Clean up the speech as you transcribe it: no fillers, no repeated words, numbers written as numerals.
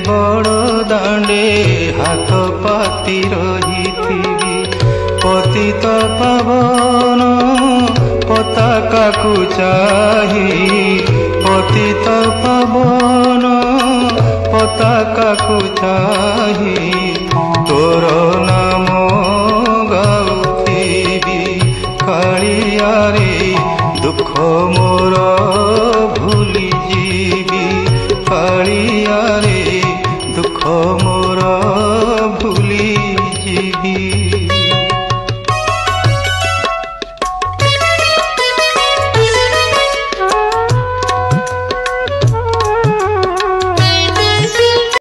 बड़ दांडे हाथ पाती रही पतित पावन पताका को चाही पतित पावन पताका को चाही तोर नाम गाउथिबी कालिया रे दुख मोर भूली जीवी कालिया रे दुख मोर